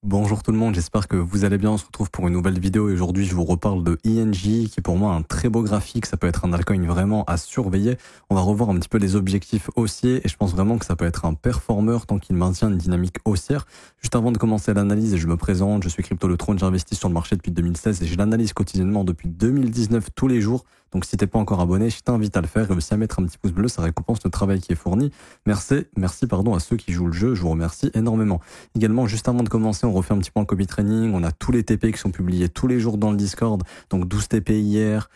Bonjour tout le monde, j'espère que vous allez bien. On se retrouve pour une nouvelle vidéo et aujourd'hui je vous reparle de INJ qui est pour moi un très beau graphique. Ça peut être un altcoin vraiment à surveiller. On va revoir un petit peu les objectifs haussiers et je pense vraiment que ça peut être un performeur tant qu'il maintient une dynamique haussière. Juste avant de commencer l'analyse, je me présente, je suis Crypto Le Trône, j'investis sur le marché depuis 2016 et je l'analyse quotidiennement depuis 2019 tous les jours. Donc si t'es pas encore abonné, je t'invite à le faire et aussi à mettre un petit pouce bleu, ça récompense le travail qui est fourni. Merci à ceux qui jouent le jeu, je vous remercie énormément. Également, juste avant de commencer, on refait un petit point copy training. On a tous les TP qui sont publiés tous les jours dans le Discord. Donc 12 TP hier,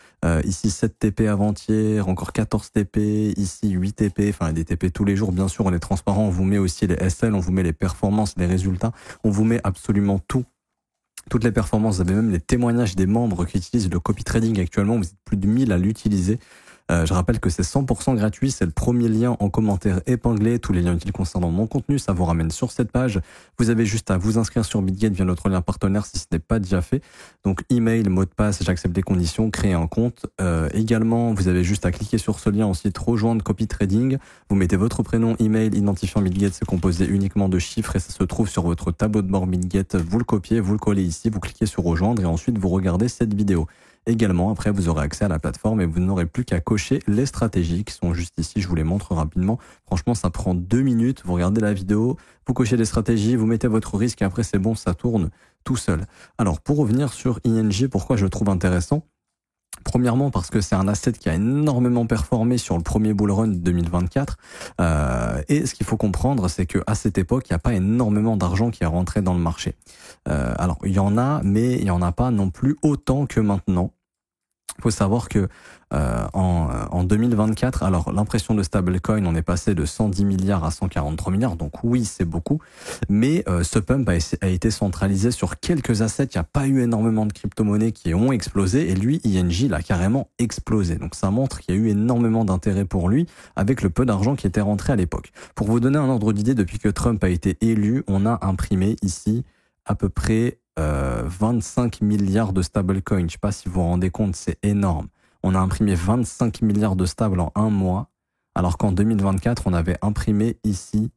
ici 7 TP avant-hier, encore 14 TP, ici 8 TP, enfin des TP tous les jours. Bien sûr, on est transparent, on vous met aussi les SL, on vous met les performances, les résultats, on vous met absolument tout. Toutes les performances, vous avez même les témoignages des membres qui utilisent le copy trading actuellement. Vous êtes plus de 1000 à l'utiliser. Je rappelle que c'est 100% gratuit, c'est le premier lien en commentaire épinglé. Tous les liens utiles concernant mon contenu, ça vous ramène sur cette page. Vous avez juste à vous inscrire sur Bitget via notre lien partenaire si ce n'est pas déjà fait. Donc email, mot de passe, j'accepte les conditions, créer un compte. Également, vous avez juste à cliquer sur ce lien ensuite, rejoindre copy trading. Vous mettez votre prénom, email, identifiant Bitget, c'est composé uniquement de chiffres et ça se trouve sur votre tableau de bord Bitget. Vous le copiez, vous le collez ici, vous cliquez sur rejoindre et ensuite vous regardez cette vidéo. Également, après, vous aurez accès à la plateforme et vous n'aurez plus qu'à cocher les stratégies qui sont juste ici. Je vous les montre rapidement. Franchement, ça prend 2 minutes. Vous regardez la vidéo, vous cochez les stratégies, vous mettez votre risque et après, c'est bon, ça tourne tout seul. Alors, pour revenir sur INJ, pourquoi je le trouve intéressant? Premièrement parce que c'est un asset qui a énormément performé sur le premier bull run de 2024 et ce qu'il faut comprendre c'est que à cette époque il n'y a pas énormément d'argent qui est rentré dans le marché. Alors il y en a mais il n'y en a pas non plus autant que maintenant. Il faut savoir que en 2024, alors l'impression de stablecoin, on est passé de 110 milliards à 143 milliards, donc oui, c'est beaucoup, mais ce pump a été centralisé sur quelques assets, il n'y a pas eu énormément de crypto-monnaies qui ont explosé, et lui, INJ, l'a carrément explosé. Donc ça montre qu'il y a eu énormément d'intérêt pour lui, avec le peu d'argent qui était rentré à l'époque. Pour vous donner un ordre d'idée, depuis que Trump a été élu, on a imprimé ici à peu près 25 milliards de stablecoins. Je ne sais pas si vous vous rendez compte, c'est énorme. On a imprimé 25 milliards de stables en un mois, alors qu'en 2024, on avait imprimé ici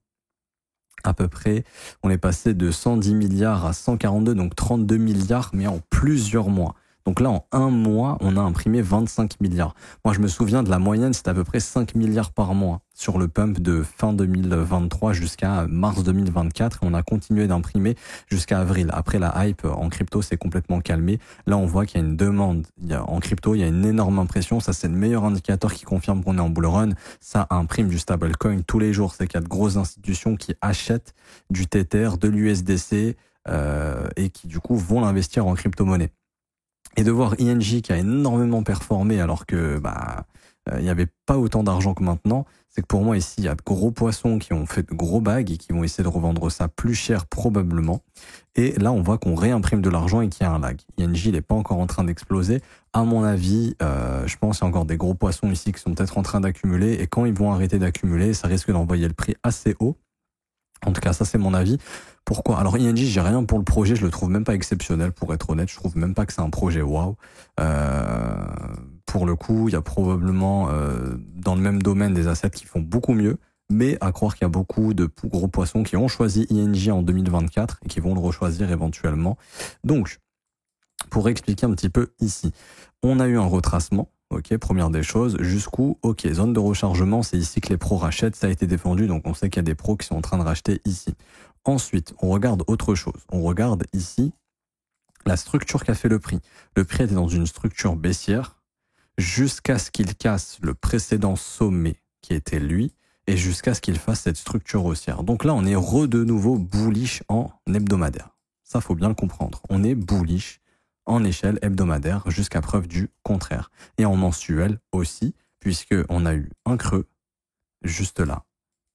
à peu près, on est passé de 110 milliards à 142, donc 32 milliards, mais en plusieurs mois. Donc là, en un mois, on a imprimé 25 milliards. Moi, je me souviens de la moyenne, c'était à peu près 5 milliards par mois sur le pump de fin 2023 jusqu'à mars 2024. Et on a continué d'imprimer jusqu'à avril. Après, la hype en crypto s'est complètement calmée. Là, on voit qu'il y a une demande. En crypto, il y a une énorme impression. Ça, c'est le meilleur indicateur qui confirme qu'on est en bull run. Ça imprime du stablecoin tous les jours. C'est qu'il y a de grosses institutions qui achètent du Tether, de l'USDC et qui, du coup, vont l'investir en crypto-monnaie. Et de voir INJ qui a énormément performé alors que il n'y avait pas autant d'argent que maintenant, c'est que pour moi ici il y a de gros poissons qui ont fait de gros bags et qui vont essayer de revendre ça plus cher probablement. Et là on voit qu'on réimprime de l'argent et qu'il y a un lag. INJ il n'est pas encore en train d'exploser. À mon avis, je pense qu'il y a encore des gros poissons ici qui sont peut-être en train d'accumuler et quand ils vont arrêter d'accumuler, ça risque d'envoyer le prix assez haut. En tout cas, ça c'est mon avis. Pourquoi? Alors INJ, j'ai rien pour le projet, je le trouve même pas exceptionnel pour être honnête, je trouve même pas que c'est un projet waouh. Pour le coup, il y a probablement dans le même domaine des assets qui font beaucoup mieux, mais à croire qu'il y a beaucoup de gros poissons qui ont choisi INJ en 2024 et qui vont le rechoisir éventuellement. Donc, pour expliquer un petit peu ici, on a eu un retracement. Ok, première des choses, jusqu'où? Ok, zone de rechargement, c'est ici que les pros rachètent, ça a été défendu, donc on sait qu'il y a des pros qui sont en train de racheter ici. Ensuite, on regarde autre chose. On regarde ici la structure qu'a fait le prix. Le prix était dans une structure baissière jusqu'à ce qu'il casse le précédent sommet qui était lui et jusqu'à ce qu'il fasse cette structure haussière. Donc là, on est de nouveau bullish en hebdomadaire. Ça, faut bien le comprendre. On est bullish en échelle hebdomadaire jusqu'à preuve du contraire. Et en mensuel aussi, puisqu'on a eu un creux, juste là,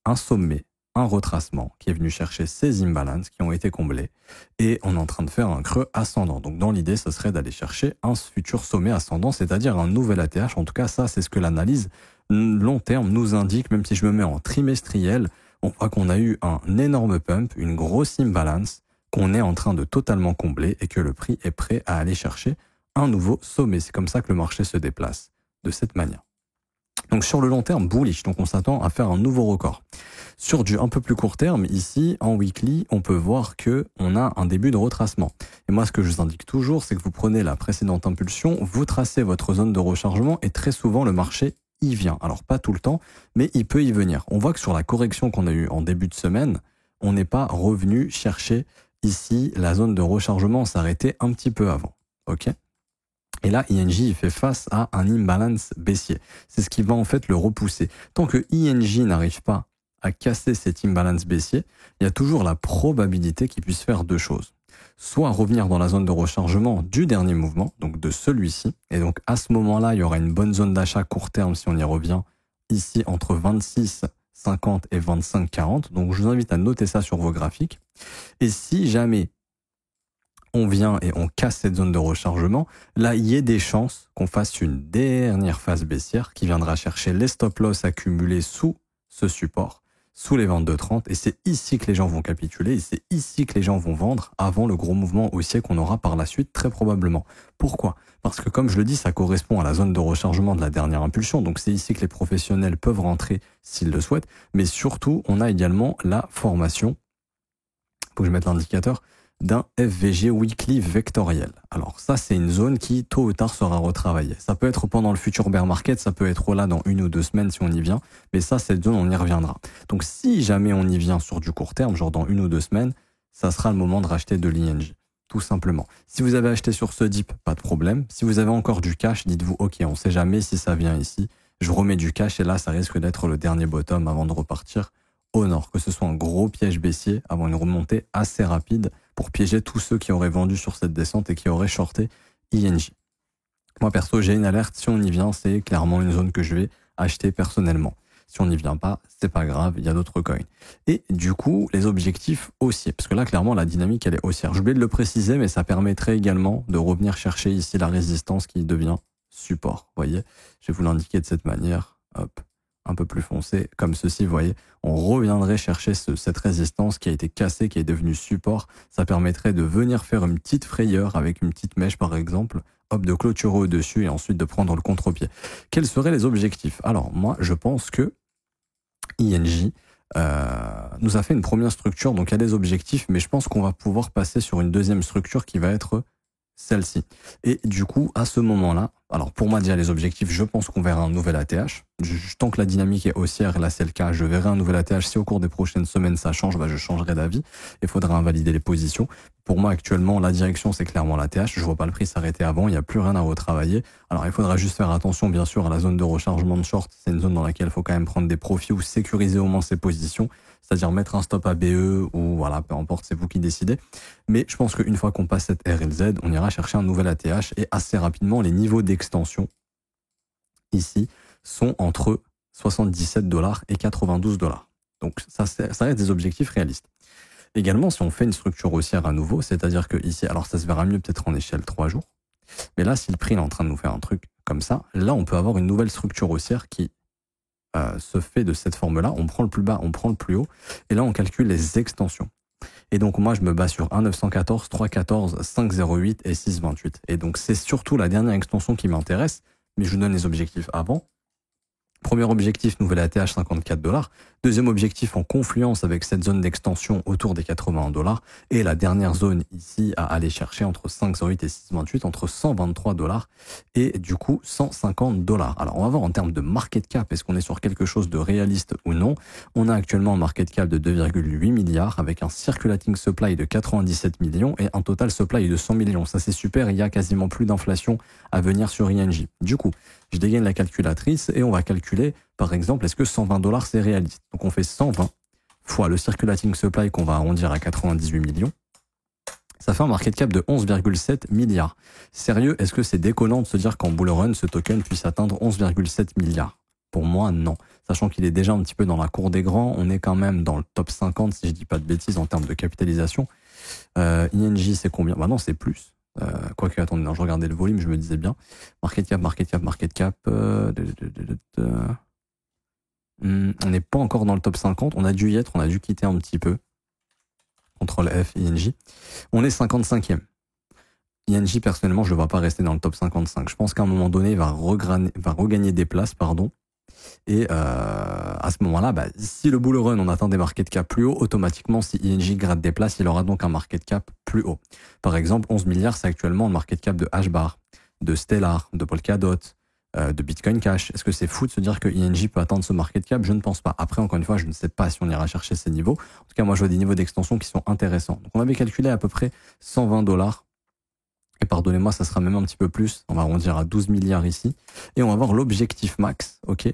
un sommet, un retracement qui est venu chercher ces imbalances qui ont été comblés et on est en train de faire un creux ascendant. Donc dans l'idée, ce serait d'aller chercher un futur sommet ascendant, c'est-à-dire un nouvel ATH. En tout cas, ça, c'est ce que l'analyse long terme nous indique, même si je me mets en trimestriel, on voit qu'on a eu un énorme pump, une grosse imbalance qu'on est en train de totalement combler et que le prix est prêt à aller chercher un nouveau sommet. C'est comme ça que le marché se déplace, de cette manière. Donc sur le long terme, bullish, donc on s'attend à faire un nouveau record. Sur du un peu plus court terme, ici, en weekly, on peut voir que on a un début de retracement. Et moi, ce que je vous indique toujours, c'est que vous prenez la précédente impulsion, vous tracez votre zone de rechargement et très souvent, le marché y vient. Alors, pas tout le temps, mais il peut y venir. On voit que sur la correction qu'on a eue en début de semaine, on n'est pas revenu chercher ici la zone de rechargement, s'arrêtait un petit peu avant. OK ? Et là, ING il fait face à un imbalance baissier. C'est ce qui va en fait le repousser. Tant que ING n'arrive pas à casser cet imbalance baissier, il y a toujours la probabilité qu'il puisse faire deux choses. Soit revenir dans la zone de rechargement du dernier mouvement, donc de celui-ci. Et donc à ce moment-là, il y aura une bonne zone d'achat court terme si on y revient, ici entre 26,50 et 25,40. Donc je vous invite à noter ça sur vos graphiques. Et si jamais on vient et on casse cette zone de rechargement, là, il y a des chances qu'on fasse une dernière phase baissière qui viendra chercher les stop-loss accumulés sous ce support, sous les 22,30. Et c'est ici que les gens vont capituler et c'est ici que les gens vont vendre avant le gros mouvement haussier qu'on aura par la suite, très probablement. Pourquoi ? Parce que comme je le dis, ça correspond à la zone de rechargement de la dernière impulsion. Donc c'est ici que les professionnels peuvent rentrer s'ils le souhaitent. Mais surtout, on a également la formation. Faut que je mette l'indicateur d'un FVG weekly vectoriel. Alors ça, c'est une zone qui, tôt ou tard, sera retravaillée. Ça peut être pendant le futur bear market, ça peut être là dans 1 ou 2 semaines si on y vient, mais ça, cette zone, on y reviendra. Donc si jamais on y vient sur du court terme, genre dans 1 ou 2 semaines, ça sera le moment de racheter de l'ING, tout simplement. Si vous avez acheté sur ce dip, pas de problème. Si vous avez encore du cash, dites-vous, ok, on sait jamais si ça vient ici, je remets du cash et là, ça risque d'être le dernier bottom avant de repartir au nord, que ce soit un gros piège baissier avant une remontée assez rapide pour piéger tous ceux qui auraient vendu sur cette descente et qui auraient shorté ING. Moi perso, j'ai une alerte, si on y vient, c'est clairement une zone que je vais acheter personnellement. Si on n'y vient pas, c'est pas grave, il y a d'autres coins. Et du coup, les objectifs haussiers, parce que là, clairement, la dynamique, elle est haussière. J'ai oublié de le préciser, mais ça permettrait également de revenir chercher ici la résistance qui devient support. Vous voyez, je vais vous l'indiquer de cette manière. Hop, un peu plus foncé, comme ceci, vous voyez, on reviendrait chercher cette résistance qui a été cassée, qui est devenue support. Ça permettrait de venir faire une petite frayeur avec une petite mèche, par exemple, hop, de clôturer au-dessus et ensuite de prendre le contre-pied. Quels seraient les objectifs ? Alors, moi, je pense que ING nous a fait une première structure, donc il y a des objectifs, mais je pense qu'on va pouvoir passer sur une deuxième structure qui va être celle-ci. Et du coup, à ce moment-là, alors pour moi déjà les objectifs, je pense qu'on verra un nouvel ATH. Tant que la dynamique est haussière, et là c'est le cas, je verrai un nouvel ATH. Si au cours des prochaines semaines ça change, je changerai d'avis. Il faudra invalider les positions. Pour moi actuellement, la direction c'est clairement l'ATH. Je vois pas le prix s'arrêter avant, il n'y a plus rien à retravailler. Alors il faudra juste faire attention bien sûr à la zone de rechargement de short. C'est une zone dans laquelle il faut quand même prendre des profits ou sécuriser au moins ses positions. C'est-à-dire mettre un stop à BE ou voilà, peu importe, c'est vous qui décidez. Mais je pense qu'une fois qu'on passe cette RLZ, on ira chercher un nouvel ATH et assez rapidement, les niveaux d'extension ici sont entre 77 $ et 92 $. Donc ça reste des objectifs réalistes. Également, si on fait une structure haussière à nouveau, c'est-à-dire que ici, alors ça se verra mieux peut-être en échelle 3 jours, mais là, si le prix est en train de nous faire un truc comme ça, là, on peut avoir une nouvelle structure haussière qui se fait de cette forme-là. On prend le plus bas, on prend le plus haut, et là, on calcule les extensions. Et donc, moi, je me base sur 1,914, 3,14, 5,08 et 6,28. Et donc, c'est surtout la dernière extension qui m'intéresse, mais je vous donne les objectifs avant. Premier objectif, nouvelle ATH, 54 $. Deuxième objectif, en confluence avec cette zone d'extension autour des 81 $. Et la dernière zone ici à aller chercher entre 5,08 et 6,28, entre 123 $ et du coup 150 $. Alors on va voir en termes de market cap, est-ce qu'on est sur quelque chose de réaliste ou non. On a actuellement un market cap de 2,8 milliards avec un circulating supply de 97 millions et un total supply de 100 millions. Ça c'est super, il y a quasiment plus d'inflation à venir sur ING. Du coup, je dégaine la calculatrice et on va calculer, par exemple, est-ce que 120 $ c'est réaliste? Donc on fait 120 fois le circulating supply qu'on va arrondir à 98 millions. Ça fait un market cap de 11,7 milliards. Sérieux, est-ce que c'est déconnant de se dire qu'en bull run, ce token puisse atteindre 11,7 milliards? Pour moi, non. Sachant qu'il est déjà un petit peu dans la cour des grands, on est quand même dans le top 50, si je dis pas de bêtises, en termes de capitalisation. ING, c'est combien? Bah non, c'est plus. Quoique, attendez, non, je regardais le volume, je me disais bien. Market cap. On n'est pas encore dans le top 50. On a dû y être, on a dû quitter un petit peu. Contrôle F, ING. On est 55e. ING, personnellement, je ne le vois pas rester dans le top 55. Je pense qu'à un moment donné, il va regagner des places, pardon. Et à ce moment-là, bah, si le bull run, on atteint des market cap plus hauts, automatiquement, si ING gratte des places, il aura donc un market cap plus haut. Par exemple, 11 milliards, c'est actuellement le market cap de Hbar, de Stellar, de Polkadot, de Bitcoin Cash. Est-ce que c'est fou de se dire que ING peut atteindre ce market cap? Je ne pense pas. Après, encore une fois, je ne sais pas si on ira chercher ces niveaux. En tout cas, moi, je vois des niveaux d'extension qui sont intéressants. Donc, on avait calculé à peu près 120 dollars. Et pardonnez-moi, ça sera même un petit peu plus. On va arrondir à 12 milliards ici. Et on va voir l'objectif max. OK.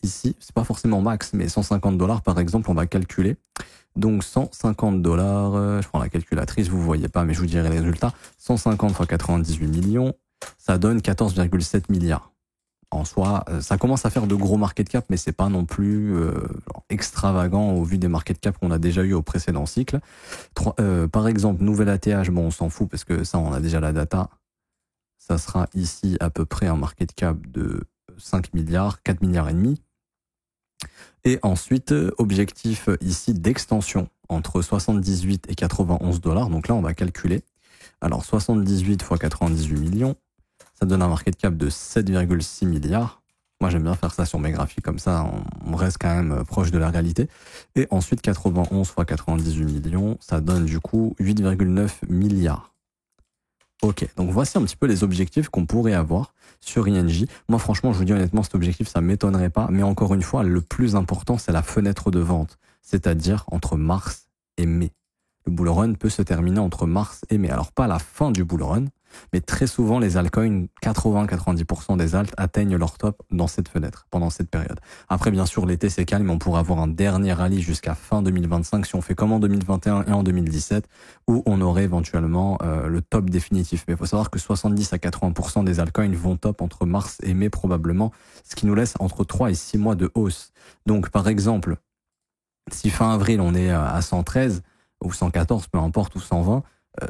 Ici, c'est pas forcément max, mais 150 dollars, par exemple, on va calculer. Donc, 150 dollars, je prends la calculatrice, vous voyez pas, mais je vous dirai les résultats. 150 fois 98 millions, ça donne 14,7 milliards. En soi, ça commence à faire de gros market cap, mais c'est pas non plus extravagant au vu des market cap qu'on a déjà eu au précédent cycle. Par exemple, nouvel ATH, bon, on s'en fout parce que ça, on a déjà la data. Ça sera ici à peu près un market cap de 5 milliards, 4 milliards et demi. Et ensuite, objectif ici d'extension entre 78 et 91 dollars. Donc là, on va calculer. Alors, 78 fois 98 millions. Ça donne un market cap de 7,6 milliards. Moi, j'aime bien faire ça sur mes graphiques, comme ça, on reste quand même proche de la réalité. Et ensuite, 91 fois 98 millions, ça donne du coup 8,9 milliards. Ok, donc voici un petit peu les objectifs qu'on pourrait avoir sur ING. Moi, franchement, je vous dis honnêtement, cet objectif, ça m'étonnerait pas. Mais encore une fois, le plus important, c'est la fenêtre de vente, c'est-à-dire entre mars et mai. Le bull run peut se terminer entre mars et mai. Alors, pas la fin du bull run, mais très souvent, les altcoins, 80-90% des alts atteignent leur top dans cette fenêtre, pendant cette période. Après, bien sûr, l'été, c'est calme, on pourra avoir un dernier rallye jusqu'à fin 2025 si on fait comme en 2021 et en 2017, où on aurait éventuellement le top définitif. Mais il faut savoir que 70-80% des altcoins vont top entre mars et mai probablement, ce qui nous laisse entre 3 et 6 mois de hausse. Donc, par exemple, si fin avril, on est à 113 ou 114, peu importe, ou 120,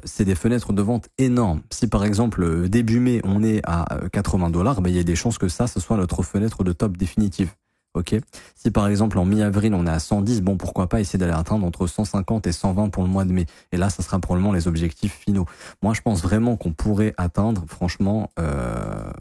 c'est des fenêtres de vente énormes. Si par exemple début mai on est à 80 dollars, ben il y a des chances que ça ce soit notre fenêtre de top définitive. Ok. Si par exemple en mi-avril on est à 110, bon pourquoi pas essayer d'aller atteindre entre 150 et 120 pour le mois de mai. Et là ça sera probablement les objectifs finaux. Moi je pense vraiment qu'on pourrait atteindre. Franchement,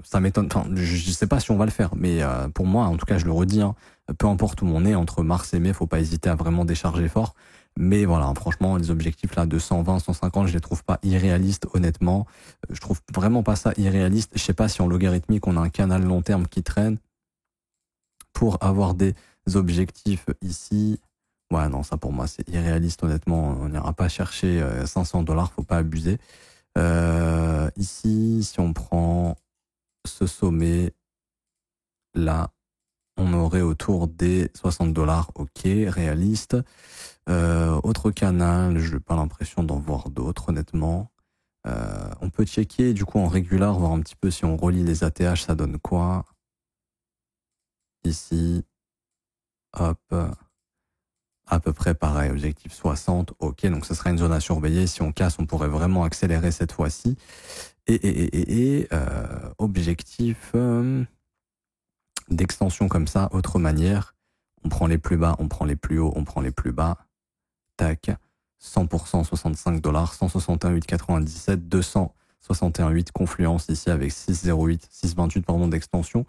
ça m'étonne. Enfin, je sais pas si on va le faire, mais pour moi en tout cas je le redis. Hein, peu importe où on est entre mars et mai, faut pas hésiter à vraiment décharger fort. Mais voilà, franchement, les objectifs là de 120, 150, je les trouve pas irréalistes, honnêtement. Je trouve vraiment pas ça irréaliste. Je sais pas si en logarithmique, on a un canal long terme qui traîne pour avoir des objectifs ici. Ouais, non, ça pour moi, c'est irréaliste, honnêtement. On n'ira pas chercher 500 dollars, faut pas abuser. Ici, si on prend ce sommet, là, on aurait autour des 60 dollars, ok, réaliste. Autre canal, je n'ai pas l'impression d'en voir d'autres, honnêtement. On peut checker du coup en régular, voir un petit peu si on relie les ATH, ça donne quoi. Ici, hop, à peu près pareil, objectif 60, ok, donc ce sera une zone à surveiller. Si on casse, on pourrait vraiment accélérer cette fois-ci. Et objectif d'extension comme ça, autre manière, on prend les plus bas, on prend les plus hauts, on prend les plus bas. Tac, 100%, 65 dollars, 161,897, 261,8 confluence ici avec 6,08, 6,28 pardon d'extension.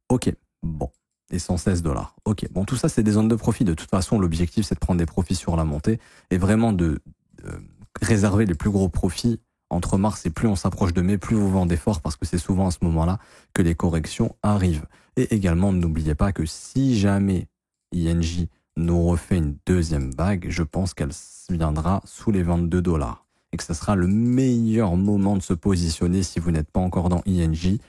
Ok, bon, et 116 dollars. Ok, bon, tout ça c'est des zones de profit. De toute façon, l'objectif c'est de prendre des profits sur la montée et vraiment de réserver les plus gros profits entre mars et plus on s'approche de mai, plus vous vendez fort parce que c'est souvent à ce moment-là que les corrections arrivent. Et également, n'oubliez pas que si jamais ING nous refait une deuxième vague, je pense qu'elle viendra sous les 22 dollars et que ce sera le meilleur moment de se positionner si vous n'êtes pas encore dans ING.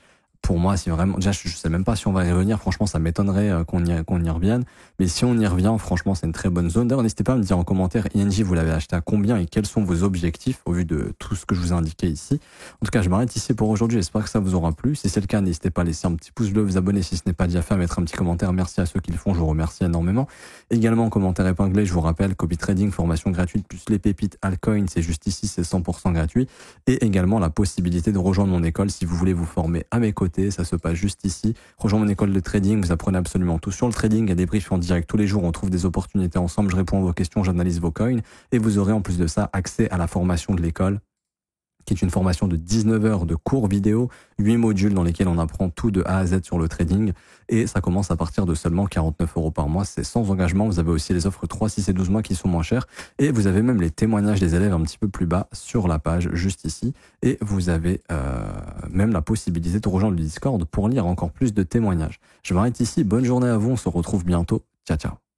Pour moi, c'est vraiment, déjà, je sais même pas si on va y revenir. Franchement, ça m'étonnerait qu'on y revienne. Mais si on y revient, franchement, c'est une très bonne zone. D'ailleurs, n'hésitez pas à me dire en commentaire, ING, vous l'avez acheté à combien et quels sont vos objectifs au vu de tout ce que je vous ai indiqué ici. En tout cas, je m'arrête ici pour aujourd'hui. J'espère que ça vous aura plu. Si c'est le cas, n'hésitez pas à laisser un petit pouce bleu, vous abonner si ce n'est pas déjà fait, à mettre un petit commentaire. Merci à ceux qui le font. Je vous remercie énormément. Également, commentaire épinglé, je vous rappelle, copy trading, formation gratuite, plus les pépites altcoin, c'est juste ici, c'est 100% gratuit. Et également la possibilité de rejoindre mon école si vous voulez vous former à mes côtés. Ça se passe juste ici. Rejoins mon école de trading, vous apprenez absolument tout sur le trading. Il y a des briefs en direct tous les jours, on trouve des opportunités ensemble, je réponds à vos questions, j'analyse vos coins et vous aurez en plus de ça accès à la formation de l'école qui est une formation de 19 heures de cours vidéo, 8 modules dans lesquels on apprend tout de A à Z sur le trading. Et ça commence à partir de seulement 49 € par mois. C'est sans engagement. Vous avez aussi les offres 3, 6 et 12 mois qui sont moins chères. Et vous avez même les témoignages des élèves un petit peu plus bas sur la page, juste ici. Et vous avez même la possibilité de rejoindre le Discord pour lire encore plus de témoignages. Je m'arrête ici. Bonne journée à vous. On se retrouve bientôt. Ciao, ciao.